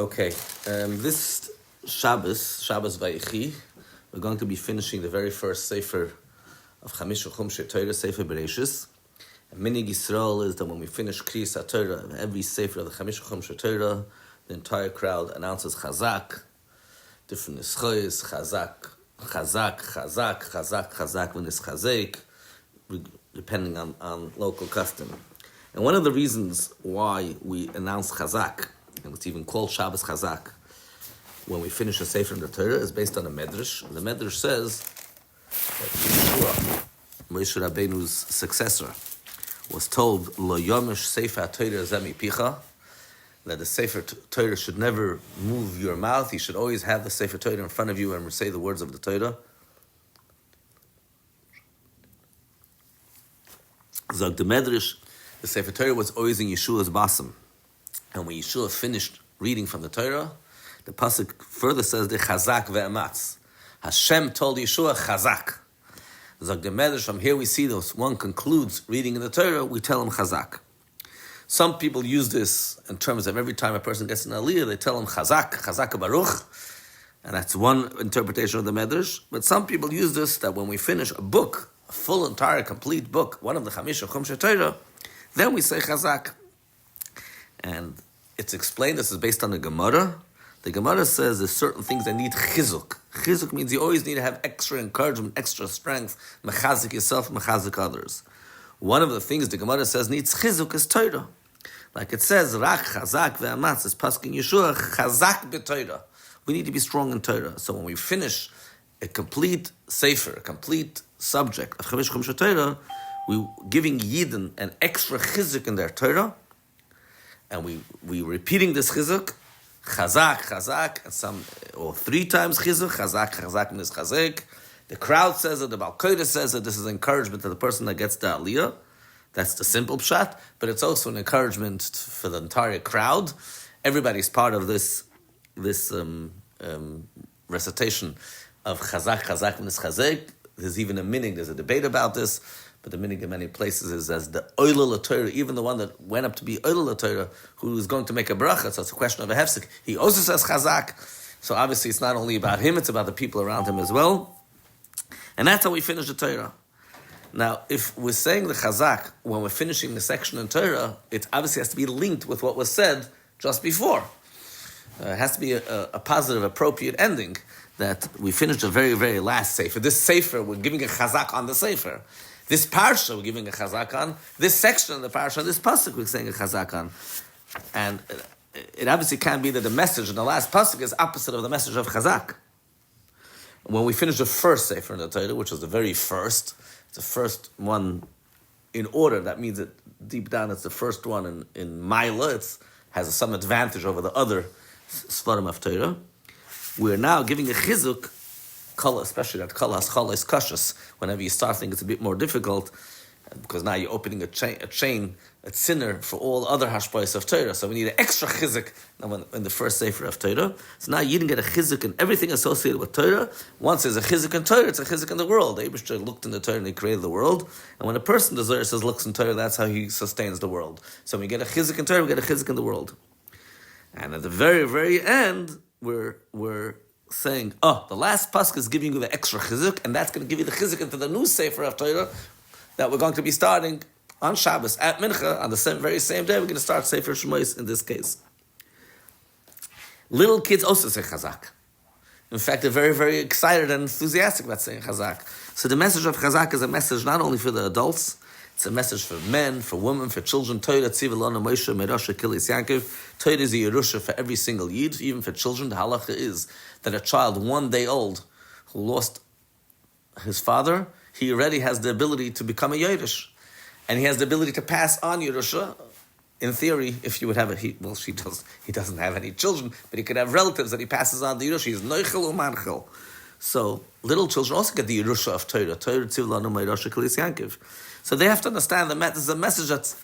Okay, this Shabbos Vayechi, we're going to be finishing the very first Sefer of Chamisha Chumshei Torah, Sefer Bereshis. And Minig Yisrael is that when we finish Kriyas HaTorah, every Sefer of the Chamisha Chumshei Torah, the entire crowd announces Chazak, different Nischois, Chazak, when it's Chazek, depending on local custom. And one of the reasons why we announce Chazak, and it's even called Shabbos Chazak, when we finish a Sefer in the Torah, is based on a Medrash. And the Medrash says that Yeshua, Moshe Rabbeinu's successor, was told, Lo yomish Sefer Torah zemi picha, that the Sefer Torah should never move your mouth. You should always have the Sefer Torah in front of you and say the words of the Torah. Zog the Medrash, the Sefer Torah was always in Yeshua's basam. And when Yeshua finished reading from the Torah, the pasuk further says, the Chazak ve'ematz. Hashem told Yeshua, Chazak. Zog the Medrash, from here we see those. One concludes reading in the Torah, we tell him Chazak. Some people use this in terms of every time a person gets an aliyah, they tell him Chazak Baruch. And that's one interpretation of the Medrash. But some people use this, that when we finish a book, a full, entire, complete book, one of the Chamisha Chumshei Torah, then we say Chazak. And it's explained, this is based on the Gemara. The Gemara says there's certain things that need chizuk. Chizuk means you always need to have extra encouragement, extra strength, mechazik yourself, mechazik others. One of the things the Gemara says needs chizuk is Torah. Like it says, Rak chazak ve'amatz is paskin Yeshua, chazak b'Torah. We need to be strong in Torah. So when we finish a complete sefer, a complete subject of Chamish Chumshei Torah, we're giving Yidden an extra chizuk in their Torah, and we repeating this chizuk, chazak, and or 3 times chizuk, chazak means chazek. The crowd says it, the Baal Kodesh says it. This is encouragement to the person that gets the aliyah. That's the simple pshat, but it's also an encouragement for the entire crowd. Everybody's part of this recitation of chazak means chazek. There's even a meaning. There's a debate about this. But the meaning in many places is as the Oilel Torah, even the one that went up to be Oilel Torah, who is going to make a bracha, so it's a question of a hefsek. He also says chazak. So obviously it's not only about him, it's about the people around him as well. And that's how we finish the Torah. Now, if we're saying the chazak, when we're finishing the section in Torah, it obviously has to be linked with what was said just before. It has to be a positive, appropriate ending, that we finished the very, very last sefer. This sefer, we're giving a chazak on the sefer. This parsha, we're giving a chazak on. This section of the parsha, this pasuk, we're saying a chazak on. And it obviously can't be that the message in the last pasuk is opposite of the message of chazak. When we finish the first sefer in the Torah, which is the very first, it's the first one in order. That means that deep down it's the first one in Maila. It has some advantage over the other Sfarim of Torah. We're now giving a chizuk, kala, especially that kala has chala is kashas. Whenever you start thinking it's a bit more difficult, because now you're opening a chain, a sinner for all other hashpais of Torah. So we need an extra chizuk in the first sefer of Torah. So now you didn't get a chizuk in everything associated with Torah. Once there's a chizuk in Torah, it's a chizuk in the world. The Eibishter looked in the Torah and he created the world. And when a person looks in Torah, that's how he sustains the world. So when we get a chizuk in Torah, we get a chizuk in the world. And at the very, very end, we're saying, the last pasuk is giving you the extra chizuk, and that's going to give you the chizuk into the new sefer of Torah that we're going to be starting on Shabbos at Mincha. On the very same day, we're going to start Sefer Shmois in this case. Little kids also say chazak. In fact, they're very, very excited and enthusiastic about saying chazak. So the message of chazak is a message not only for the adults, it's a message for men, for women, for children. Torah tziv elanu Moshe merasha kilis Yaakov. Torah is a yerusha for every single yid, even for children. The halacha is that a child 1 day old who lost his father, he already has the ability to become a yerush, and he has the ability to pass on yerusha. In theory, if you would have he doesn't have any children, but he could have relatives that he passes on the yerusha. He's noichel umanchel. So little children also get the yerusha of Torah. Torah tziv elanu merasha kilis Yaakov. So they have to understand that this is a message that's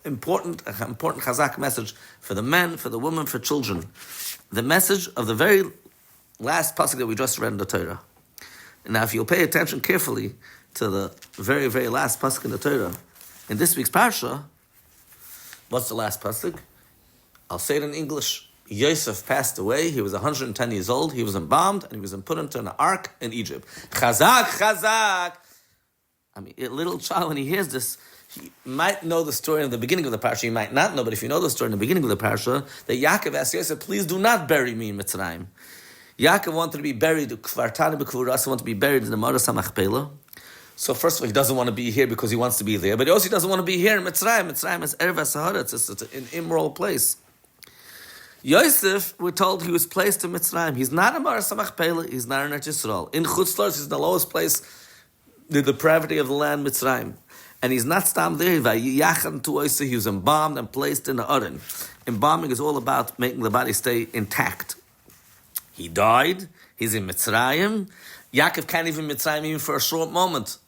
important chazak message for the men, for the women, for children. The message of the very last pasuk that we just read in the Torah. And now if you'll pay attention carefully to the very, very last pasuk in the Torah, in this week's parsha, what's the last pasuk? I'll say it in English. Yosef passed away. He was 110 years old. He was embalmed, and he was put into an ark in Egypt. Chazak, chazak. I mean, a little child, when he hears this, he might know the story in the beginning of the parasha. He might not know, but if you know the story in the beginning of the parasha, that Yaakov asked Yosef, please do not bury me in Mitzrayim. Yaakov wanted to be buried, wanted to be buried in the Maras HaMachpelah. So first of all, he doesn't want to be here because he wants to be there, but he also doesn't want to be here in Mitzrayim. Mitzrayim is Erev HaSahara. It's an immoral place. Yosef, we're told he was placed in Mitzrayim. He's not in Maras HaMachpelah. He's not in Eretz Yisrael. In Chutz La'aretz, he's the lowest place, the depravity of the land, Mitzrayim. And he's not stam there. He was embalmed and placed in the Aron. Embalming is all about making the body stay intact. He died. He's in Mitzrayim. Yaakov can't even Mitzrayim even for a short moment,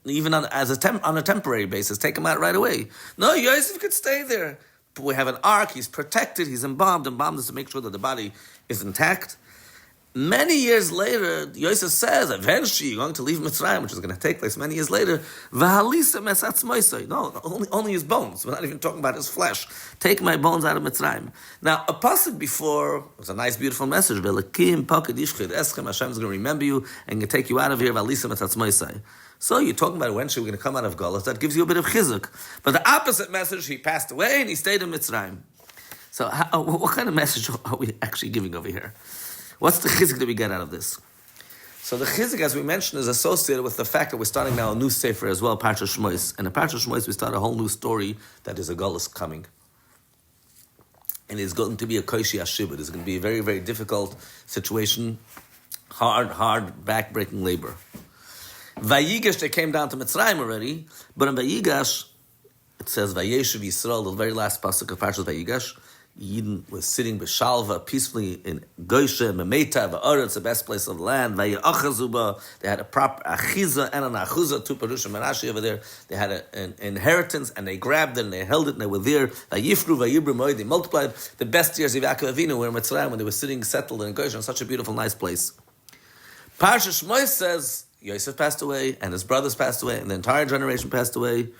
even on a temporary basis. Take him out right away. No, Yosef could stay there. But we have an ark. He's protected. He's embalmed. Embalmed is to make sure that the body is intact. Many years later, Yosef says, eventually you're going to leave Mitzrayim, which is going to take place many years later. No, only his bones. We're not even talking about his flesh. Take my bones out of Mitzrayim. Now, a pasuk before was a nice, beautiful message. Hashem is going to remember you and going to take you out of here. So you're talking about eventually we're going to come out of Golus. That gives you a bit of chizuk. But the opposite message, he passed away and he stayed in Mitzrayim. So what kind of message are we actually giving over here? What's the chizuk that we get out of this? So the chizuk, as we mentioned, is associated with the fact that we're starting now a new sefer as well, Parshas Shmos. And in Parshas Shmos, we start a whole new story that is a Golus coming. And it's going to be a koishi ashibud. It's going to be a very, very difficult situation, hard, back-breaking labor. Vayigash, they came down to Mitzrayim already, but in Vayigash, it says, Vayeshev Yisrael, the very last pasuk of Parshas Vayigash, Yidden was sitting b'shalva peacefully in Goshen, Memeta, Va'aretz, the best place of the land. Vayachazuba, they had a proper achiza and an achuza, two Perushim Menashe over there. They had an inheritance and they grabbed it and they held it and they were there. Vayifru, Vayibru, Moed, they multiplied. The best years of Yaakov Avinu were in Mitzrayim when they were sitting settled in Goshen, such a beautiful, nice place. Parshas Shmos says Yosef passed away and his brothers passed away and the entire generation passed away.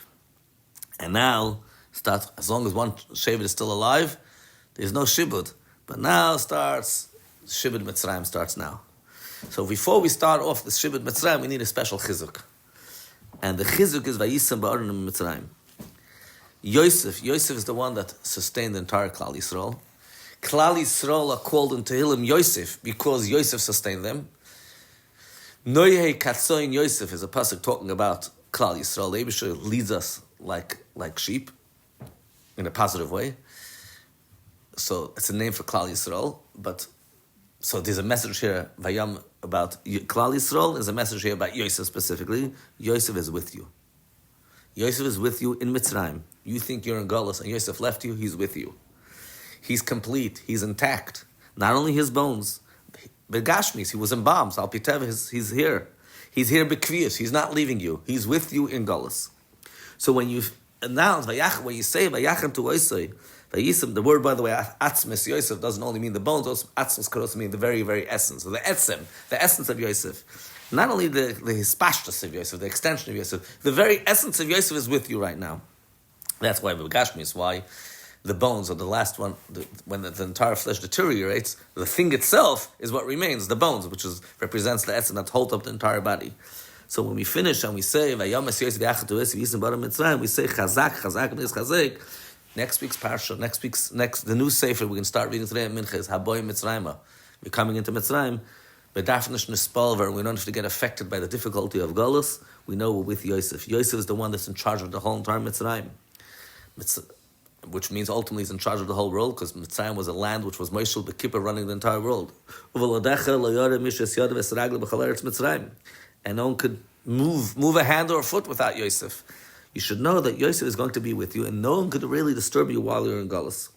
And now, as long as one Shevet is still alive, there's no Shibud, but now starts, Shibud Mitzrayim starts now. So before we start off the Shibud Mitzrayim, we need a special chizuk. And the chizuk is Vayisam Ba'aron Mitzrayim. Yosef is the one that sustained the entire Klal Yisrael. Klal Yisrael are called in Tehillim Yosef because Yosef sustained them. Noyei Katsoin Yosef is a pasuk talking about Klal Yisrael. The Eibusher leads us like sheep in a positive way. So it's a name for Klal Yisrael, but so there's a message here, Vayam, about Klal Yisrael. There's a message here about Yosef specifically. Yosef is with you. Yosef is with you in Mitzrayim. You think you're in Golus and Yosef left you, he's with you. He's complete, he's intact. Not only his bones, but Gashmis, he was embalmed. So Alpitev, he's here. He's here b'kviyus, he's not leaving you. He's with you in Golus. So when you announce, when you say Vayachem to Osei, Vayisim, the word, by the way, Atzmis Yosef doesn't only mean the bones, also Atzmis could also mean the very, very essence, or the etzem, the essence of Yosef. Not only the hispashtus of Yosef, the extension of Yosef, the very essence of Yosef is with you right now. That's why V'gashmi is why the bones, or the last one, when the entire flesh deteriorates, the thing itself is what remains, the bones, which represents the essence that holds up the entire body. So when we finish and we say, Vayamas Yosef Yachatu Yosef Yisem Bara Mitzrayim, we say Chazak Nis Chazek. Next week's parsha, the new sefer we can start reading today at Mincha is Haboy Mitzrayim. We're coming into Mitzrayim, but Dafnish Nispalver, and we don't have to get affected by the difficulty of Golus. We know we're with Yosef. Yosef is the one that's in charge of the whole entire Mitzrayim, which means ultimately he's in charge of the whole world, because Mitzrayim was a land which was Moshel B'Kippur running the entire world. And no one could move a hand or a foot without Yosef. You should know that Yosef is going to be with you, and no one could really disturb you while you're in Golus.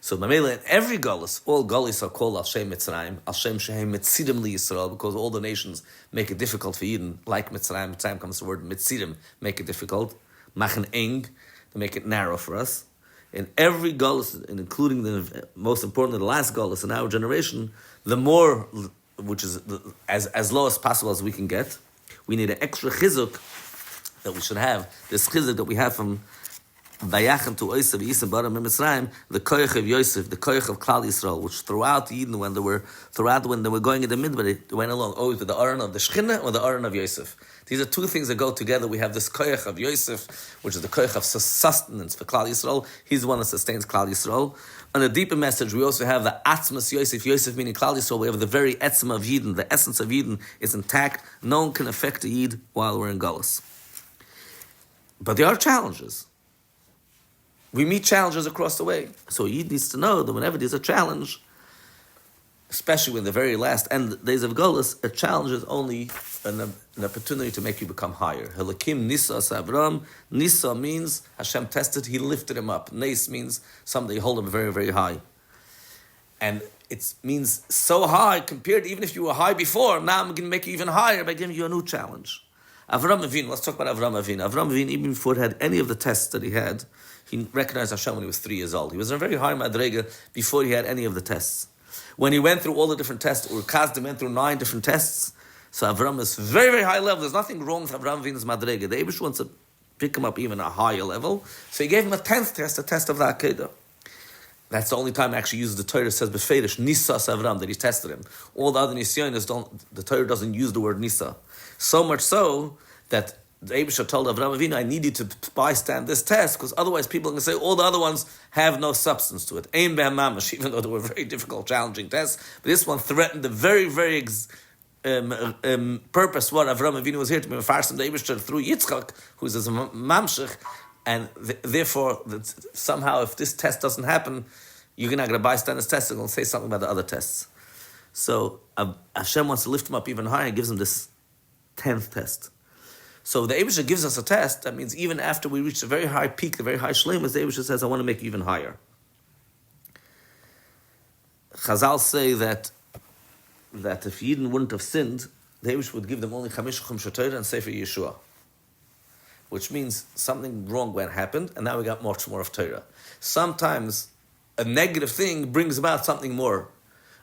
So, Mamela, in every Golus, all Golus are called Al Shem Mitzrayim, Al Shem Shehem Mitzidim Li Yisrael, because all the nations make it difficult for Yidden, like Mitzrayim. Mitzrayim comes the word Mitzidim, make it difficult. Machen Eng, to make it narrow for us. In every Golus, and including the most importantly, the last Golus in our generation, the more, which is as low as possible as we can get, we need an extra chizuk that we should have, this chizuk that we have from Vayachem to Yosef Yisem Baram Mitzrayim, the koyach of Yosef, the koyach of Klal Yisrael, which throughout the Eden, when they were going in the midbar, they went along always with the Aron of the Shechina or the Aron of Yosef. These are two things that go together. We have this koyach of Yosef, which is the koyach of sustenance for Klal Yisrael. He's the one that sustains Klal Yisrael. On a deeper message, we also have the Atzmas Yosef, Yosef meaning Klal Yisrael. We have the very etzem of Yidden, the essence of Yidden is intact. No one can affect the Yid while we're in Galus. But there are challenges. We meet challenges across the way. So Yid needs to know that whenever there's a challenge, especially when the very last end days of Golus, a challenge is only an opportunity to make you become higher. Helakim Nisa Savram. Nisa means Hashem tested, He lifted him up. Nes means somebody hold him very, very high. And it means so high compared, even if you were high before, now I'm going to make you even higher by giving you a new challenge. Avram Avinu, let's talk about Avram Avinu. Avram Avinu, even before he had any of the tests that he had, he recognized Hashem when he was 3 years old. He was in a very high madrega before he had any of the tests. When he went through all the different tests, or Kazdim went through 9 different tests, so Avram is very, very high level. There's nothing wrong with Avram Avinu's madrega. The Eibush wants to pick him up even a higher level. So he gave him a 10th test, a test of the Akedah. That's the only time I actually use the Torah says beferish Nisas Avram, that he tested him. All the other Nisyonis the Torah doesn't use the word Nisa. So much so that the Eibusha told Avram Avinu, I need you to bystand this test, because otherwise people are going to say all the other ones have no substance to it. Ein be'am mamash, even though they were very difficult, challenging tests. But this one threatened the very, very purpose what Avram Avinu was here to be mefarsim the Eibusha through Yitzchak, who's a mamshech, and therefore somehow if this test doesn't happen, you're not going to bystand this test, they're going to say something about the other tests. So Hashem wants to lift him up even higher and gives him this 10th test. So the Eibusha gives us a test. That means even after we reach the very high peak, the very high shleimus, the Eibusha says, I want to make you even higher. Chazal say that if Yidden wouldn't have sinned, the Eibusha would give them only Chamish Chumsha Torah and Sefer Yeshua. Which means something wrong when happened, and now we got much more of Torah. Sometimes a negative thing brings about something more.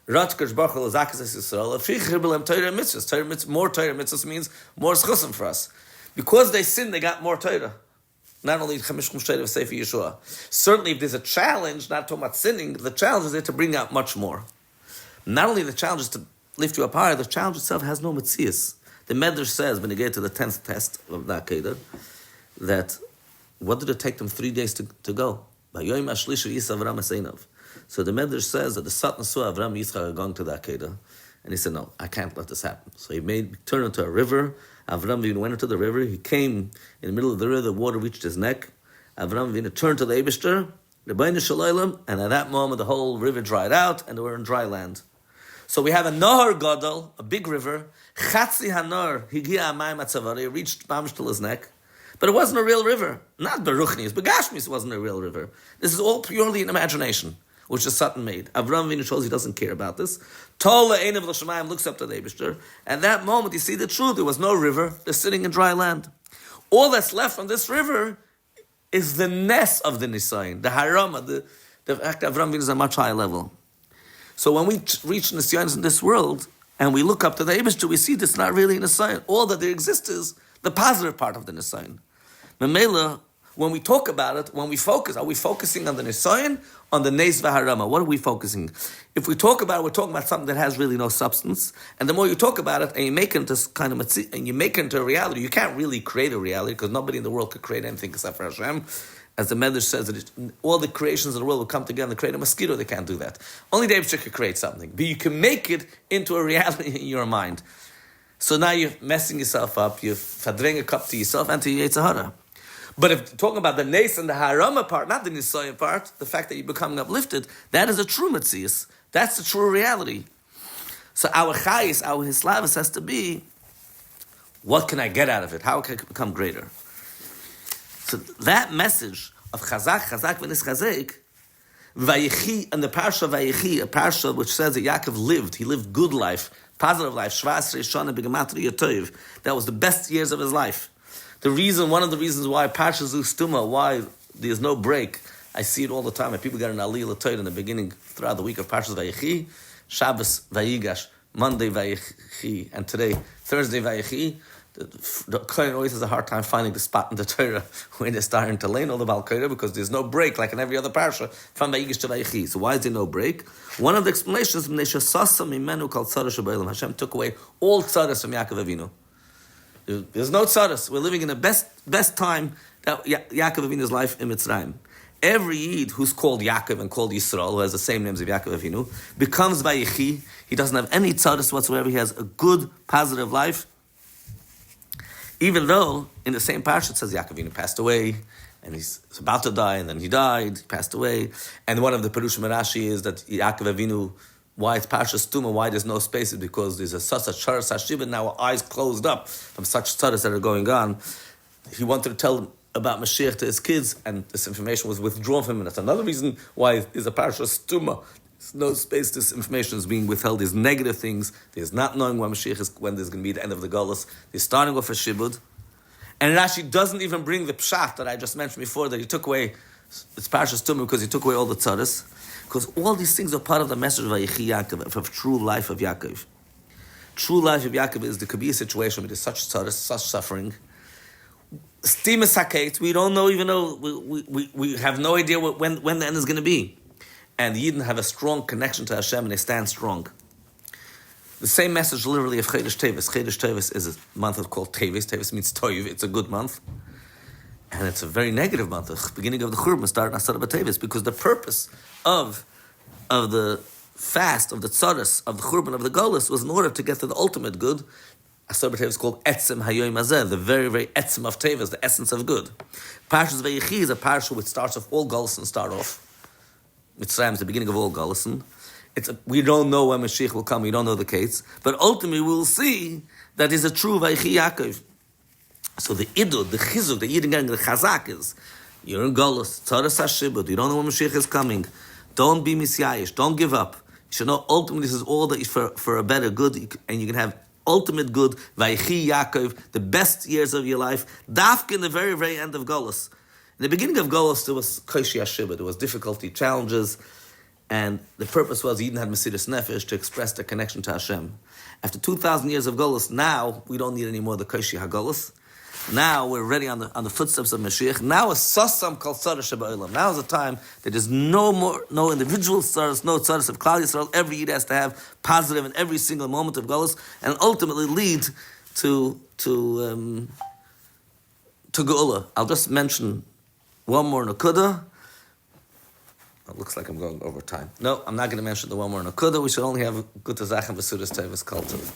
Ratkash Baruch Hu Zakas Yisrael, Afichir B'Lem Torah Mitzvahs. More Torah Mitzvahs means more Schusim for us. Because they sinned, they got more Torah. Not only Chamish Chum Torah of Sefer Yeshua. Certainly, if there's a challenge, not talking about sinning, the challenge is there to bring out much more. Not only the challenge is to lift you up higher, the challenge itself has no Metzias. The Medrash says, when you get to the 10th test of the Akedah, that what did it take them 3 days to go? So the Medrash says that the Satan saw Avram and Yitzchak going to the Akedah, and he said, no, I can't let this happen. So he turned into a river. Avram Avinu went into the river. He came in the middle of the river. The water reached his neck. Avram Avinu turned to the Eibishter, and at that moment the whole river dried out, and they were in dry land. So we have a Nahar Gadol, a big river. Chatzi Hanar Higia Amayim Atzavari, reached Mamish till his neck. But it wasn't a real river. Not Baruchnis, but Gashmis wasn't a real river. This is all purely an imagination, which the Satan made. Avram Avinu shows he doesn't care about this. Tola Einav L'Shamayim looks up to the Eibishter. At that moment, you see the truth. There was no river. They're sitting in dry land. All that's left from this river is the ness of the Nisayin, the Harama, the fact that Avram Avinu is a much higher level. So when we reach Nisayin in this world, and we look up to the Eibishter, we see this not really Nisayin. All that there exists is the positive part of the Nisayin. Memela, when we talk about it, when we focus, are we focusing on the Nisayin, on the Nes V'Harama? What are we focusing? If we talk about it, we're talking about something that has really no substance. And the more you talk about it, and you make it into kind of and you make it into a reality, you can't really create a reality because nobody in the world could create anything except for Hashem. As the Medrash says, that all the creations of the world will come together and create a mosquito. They can't do that. Only the Eibusha could create something, but you can make it into a reality in your mind. So now you're messing yourself up. You're fadring a cup to yourself and to your Yetzer Hara. But if talking about the Nes and the Harama part, not the Nisayin part, the fact that you're becoming uplifted, that is a true Metzias. That's the true reality. So our Chayis, our Hislavis has to be, what can I get out of it? How can I become greater? So that message of Chazak v'nis Chazek, Vayechi, and the Parsha Vayechi, a Parsha which says that Yaakov lived, he lived good life, positive life, Shvasrei Shana B'Gematria Toiv. That was the best years of his life. One of the reasons why Parsha Stuma, why there's no break, I see it all the time. And people get an Aliyah Torah in the beginning, throughout the week of Parshas Vayechi, Shabbos Vayigash, Monday Vayechi, and today Thursday Vayechi. The Kohen always has a hard time finding the spot in the Torah when they're starting to learn all the Balkoira, because there's no break, like in every other parsha, from Vayigish to Vayichi. So why is there no break? One of the explanations is Hashem took away all tzaras from Yaakov Avinu. There's no tzaras. We're living in the best time that Yaakov Avinu's life in Mitzrayim. Every Yid who's called Yaakov and called Yisrael, who has the same names of Yaakov Avinu, becomes Vayichi. He doesn't have any tzaras whatsoever. He has a good, positive life. Even though in the same parsha it says Yaakov Avinu passed away, and he's about to die, and then he died, he passed away. And one of the Perushim Rashi is that Yaakov Avinu, why it's parsha stuma, why there's no space, is because there's such a charas hashiva, now our eyes closed up from such tzaras that are going on. He wanted to tell about Mashiach to his kids, and this information was withdrawn from him. And that's another reason why there's a parsha stuma. There's no space. This information is being withheld. There's negative things. There's not knowing when Mashiach is, when there's going to be the end of the Golus. They're starting off a shibud. And Rashi doesn't even bring the pshat that I just mentioned before, that he took away, it's Parshas Tumah, because he took away all the tzaras. Because all these things are part of the message of Vayichi Yaakov, of true life of Yaakov. True life of Yaakov is there could be a situation where there's such tzaras, such suffering. Stimus hakait, we don't know, even though we have no idea when the end is going to be. And the Yidden have a strong connection to Hashem, and they stand strong. The same message literally of Chedesh Tevis. Chedesh Tevis is a month called Tevis. Tevis means Toiv. It's a good month. And it's a very negative month. The beginning of the Churban started Asar B'Tevis, because the purpose of the fast, of the tzaras, of the Churban, of the Golus, was in order to get to the ultimate good. Asar B'Tevis is called Etzem Hayoim Hazeh, the very, very Etzem of Tevis, the essence of good. Parshas Vayichi is a parsha which starts off all Golus and start off. Mitzrayim is the beginning of all Golus. We don't know when Mashiach will come, we don't know the case, but ultimately we will see that is a true Vayichi Yaakov. So the Idud, the Chizuk, the Yidden, the Chazak is, you're in Golus, Tzaras HaShibud, you don't know when Mashiach is coming, don't be misyayish, don't give up. You should know ultimately this is all that is for a better good, and you can have ultimate good, Vayichi Yaakov, the best years of your life, Dafka in the very, very end of Golus. In the beginning of Golus, there was Koshi HaShibud, there was difficulty, challenges, and the purpose was Eden had Mesiras Nefesh to express their connection to Hashem. After 2,000 years of Golus, now we don't need any more the Koshi HaGolus. Now we're ready on the footsteps of Mashiach. Now is Sassam Kal Tzara Sheba'olam. Now is the time that there's no individual tzaras, no tzaras of Klal Yisrael. Every Yid has to have positive in every single moment of Golus, and ultimately lead to Geula. I'll just mention one more Nakuda. It looks like I'm going over time. No, I'm not going to mention the one more Nakuda. We should only have Gutta Zachem V'Sudas Tevis Kal Tov.